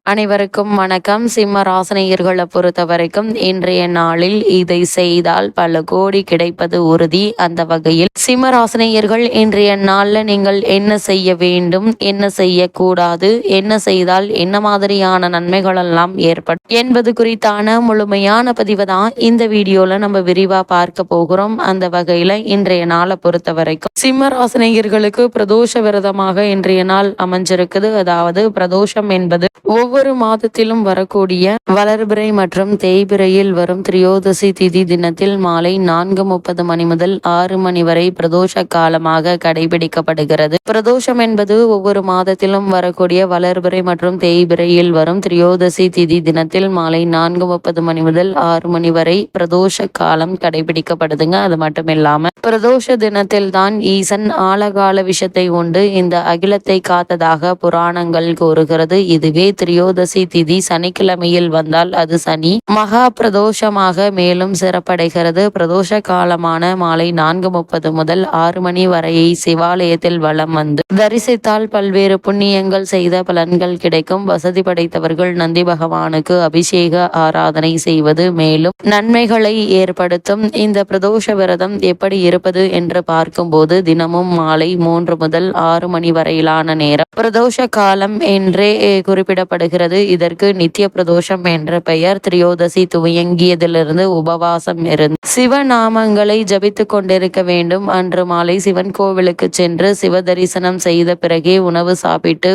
அனைவருக்கும் வணக்கம். சிம்ம ராசினியர்களை பொறுத்த வரைக்கும் இன்றைய நாளில் இதை செய்தால் பல கோடி கிடைப்பது உறுதி. அந்த வகையில் சிம்ம ராசினியர்கள் இன்றைய நாளில் நீங்கள் என்ன செய்ய வேண்டும், என்ன செய்யக்கூடாது, என்ன செய்தால் என்ன மாதிரியான நன்மைகள் எல்லாம் ஏற்படும் என்பது குறித்தான முழுமையான பதிவை தான் இந்த வீடியோல நம்ம விரிவா பார்க்க போகிறோம். அந்த வகையில இன்றைய நாளை பொறுத்த வரைக்கும் சிம்ம ராசினியர்களுக்கு பிரதோஷ விரதமாக இன்றைய நாள் அமைஞ்சிருக்குது. அதாவது பிரதோஷம் என்பது ஒவ்வொரு மாதத்திலும் வரக்கூடிய வளர்பிறை மற்றும் தேய்பிறையில் வரும் திரியோதசி திதி தினத்தில் மாலை 4:30 மணி முதல் 6 மணி வரை பிரதோஷ காலமாக கடைபிடிக்கப்படுகிறது. பிரதோஷம் என்பது ஒவ்வொரு மாதத்திலும் வரக்கூடிய வளர்பிறை மற்றும் தேய்பிறையில் வரும் திரியோதசி திதி தினத்தில் மாலை 4:30 மணி முதல் 6 மணி வரை பிரதோஷ காலம் கடைபிடிக்கப்படுதுங்க. அது மட்டும் இல்லாம பிரதோஷ தினத்தில் தான் ஈசன் ஆழகால விஷத்தை உண்டு இந்த அகிலத்தை காத்ததாக புராணங்கள் கூறுகிறது. இதுவே திரியோதசி திதி சனிக்கிழமையில் வந்தால் அது சனி மகா பிரதோஷமாக மேலும் சிறப்படைகிறது. பிரதோஷ காலமான மாலை 4:30 முதல் 6 மணி வரை சிவாலயத்தில் வலம் வந்து தரிசித்தால் பல்வேறு புண்ணியங்கள் செய்த பலன்கள் கிடைக்கும். வசதி படைத்தவர்கள் நந்தி பகவானுக்கு அபிஷேக ஆராதனை செய்வது மேலும் நன்மைகளை ஏற்படுத்தும். இந்த பிரதோஷ விரதம் எப்படி இருப்பது என்று பார்க்கும்போது தினமும் மாலை 3 முதல் 6 மணி வரையிலான நேரம் பிரதோஷ காலம் என்றே குறிப்பிடப்படுகிறது. இதற்கு நித்திய பிரதோஷம் என்ற பெயர். திரியோதசி துவங்கியதிலிருந்து உபவாசம் இருந்து சிவநாமங்களை ஜபித்து கொண்டிருக்க வேண்டும். அன்று மாலை சிவன் கோவிலுக்கு சென்று சிவ தரிசனம் செய்த பிறகே உணவு சாப்பிட்டு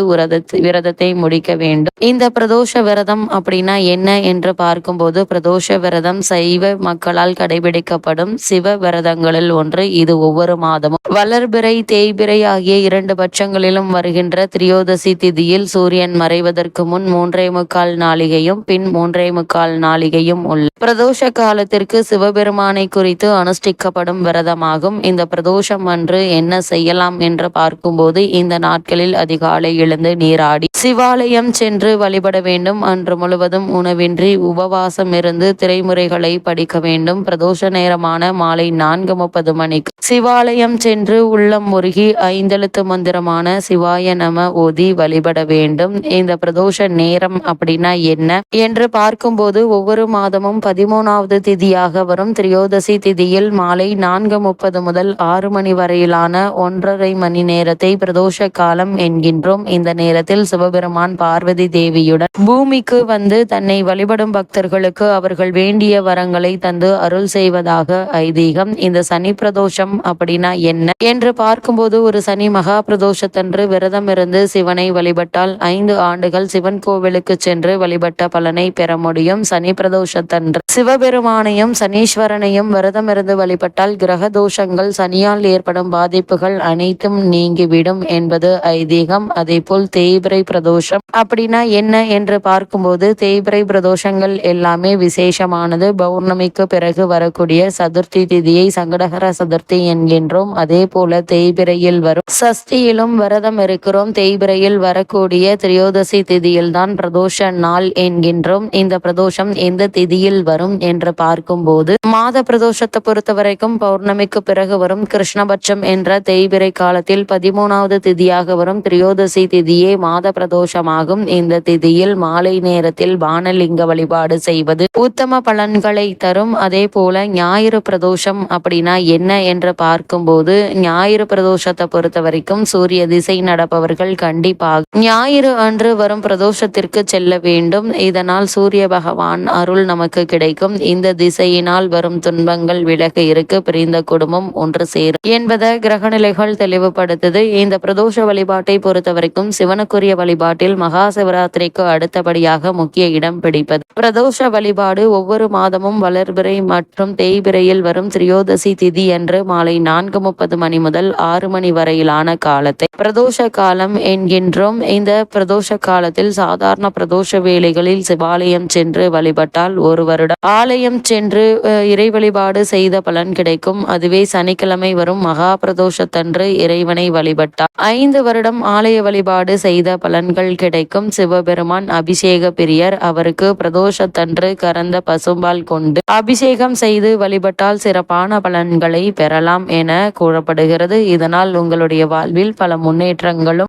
விரதத்தை முடிக்க வேண்டும். இந்த பிரதோஷ விரதம் அப்படின்னா என்ன என்று பார்க்கும்போது பிரதோஷ விரதம் சைவ மக்களால் கடைபிடிக்கப்படும் சிவ விரதங்களில் ஒன்று. இது ஒவ்வொரு மாதமும் வளர்பிறை தேய்பிறை ஆகிய 2 பட்சங்களிலும் வருகின்ற திரியோதசி திதியில் சூரியன் மறைவதற்கு முன் 3:45 நாளிகையும் பின் 3:45 நாளிகையும் உள்ள பிரதோஷ காலத்திற்கு சிவபெருமானை குறித்து அனுஷ்டிக்கப்படும் விரதமாகும். இந்த பிரதோஷம் அன்று என்ன செய்யலாம் என்று பார்க்கும்போது இந்த நாட்களில் அதிகாலை எழுந்து நீராடி சிவாலயம் சென்று வழிபட வேண்டும். அன்று முழுவதும் உணவின்றி உபவாசம் இருந்து திரைமுறைகளை படிக்க வேண்டும். பிரதோஷ நேரமான மாலை 4:30 மணிக்கு சிவாலயம் சென்று உள்ளம் முருகி 5 எழுத்து மந்திரமான சிவாய நம ஓதி வழிபட வேண்டும். இந்த பிரதோஷ நேரம் அப்படின்னா என்ன என்று பார்க்கும்போது ஒவ்வொரு மாதமும் 13வது திதியாக வரும் திரியோதசி திதியில் மாலை 4:30 முதல் 6 மணி வரையிலான 1.5 மணி நேரத்தை பிரதோஷ காலம் என்கின்றோம். இந்த நேரத்தில் சிவபெருமான் பார்வதி தேவியுடன் பூமிக்கு வந்து தன்னை வழிபடும் பக்தர்களுக்கு அவர்கள் வேண்டிய வரங்களை தந்து அருள் செய்வதாக ஐதீகம். இந்த சனி பிரதோஷம் அப்படின்னா என்ன என்று பார்க்கும்போது ஒரு சனி மகா பிரதோஷத்தன்று விரதம் இருந்து சிவனை வழிபட்டால் 5 ஆண்டுகள் சிவன் கோவிலுக்கு சென்று வழிபட்ட பலனை பெற முடியும். சனி பிரதோஷத்தன்று சிவபெருமானையும் சனீஸ்வரனையும் விரதம் இருந்து வழிபட்டால் கிரக தோஷங்கள் சனியால் ஏற்படும் பாதிப்புகள் அனைத்தும் நீங்கிவிடும் என்பது ஐதீகம். அதே போல் தேய்பிறை பிரதோஷம் அப்படின்னா என்ன என்று பார்க்கும்போது தேய்பிறை பிரதோஷங்கள் எல்லாமே விசேஷமானது. பௌர்ணமிக்கு பிறகு வரக்கூடிய சதுர்த்தி திதியை சங்கடகர சதுர்த்தி என்கின்றோம். அதே போல தேய்பிறையில் வரும் சஷ்டியிலும் விரதம் இருக்கிறோம். தேய்பிறையில் வரக்கூடிய திரியோதசி திதியில் தான் பிரதோஷ நாள் என்கின்றோம். இந்த பிரதோஷம் எந்த திதியில் வரும் என்று பார்க்கும்போது மாத பிரதோஷத்தை பொறுத்த வரைக்கும் பௌர்ணமிக்கு பிறகு வரும் கிருஷ்ணபட்சம் என்ற தேய்பிறை காலத்தில் 13வது திதியாக வரும் திரியோதசி திதியே மாத பிரதோஷமாகும். இந்த திதியில் மாலை நேரத்தில் பானலிங்க வழிபாடு செய்வது உத்தம பலன்களை தரும். அதே போல ஞாயிறு பிரதோஷம் அப்படின்னா என்ன என்று பார்க்கும்போது ஞாயிறு பிரதோஷத்தை பொறுத்த வரைக்கும் சூரிய திசை நடப்பவர்கள் கண்டிப்பாக ஞாயிறு அன்று வரும் பிரதோஷத்திற்கு செல்ல வேண்டும். இதனால் சூரிய பகவான் அருள் நமக்கு கிடைக்கும். இந்த திசையினால் வரும் துன்பங்கள் விலக இருக்க பிரிந்த குடும்பம் ஒன்று சேரும் என்பதை கிரகநிலைகள் தெளிவுபடுத்துது. இந்த பிரதோஷ வழிபாட்டை பொறுத்த வரைக்கும் சிவனுக்குரிய வழிபாட்டில் மகா சிவராத்திரிக்கு அடுத்தபடியாக முக்கிய இடம் பிடிப்பது பிரதோஷ வழிபாடு. ஒவ்வொரு மாதமும் வளர்பிறை மற்றும் தேய்பிறையில் வரும் திரியோதசி திதி என்று மாலை 4:30 மணி முதல் 6 மணி வரையிலான காலத்தை பிரதோஷ காலம் என்கின்றோம். இந்த பிரதோஷ காலத்தில் சாதாரண பிரதோஷ வேளைகளில் சிவாலயம் சென்று வழிபட்டால் ஒரு வருடம் ஆலயம் சென்று இறை வழிபாடு செய்த பலன் கிடைக்கும். அதுவே சனிக்கிழமை வரும் மகா பிரதோஷத்தன்று இறைவனை வழிபட்டால் 5 வருடம் ஆலய வழிபாடு செய்த பலன்கள் கிடைக்கும். சிவபெருமான் அபிஷேக பிரியர். அவருக்கு பிரதோஷத்தன்று கறந்த பசும்பால் கொண்டு அபிஷேகம் செய்து வழிபட்டால் சிறப்பான பலன்களை பெறலாம் என கூறப்படுகிறது. இதனால் உங்களுடைய வாழ்வில் பல முன்னேற்றங்களும்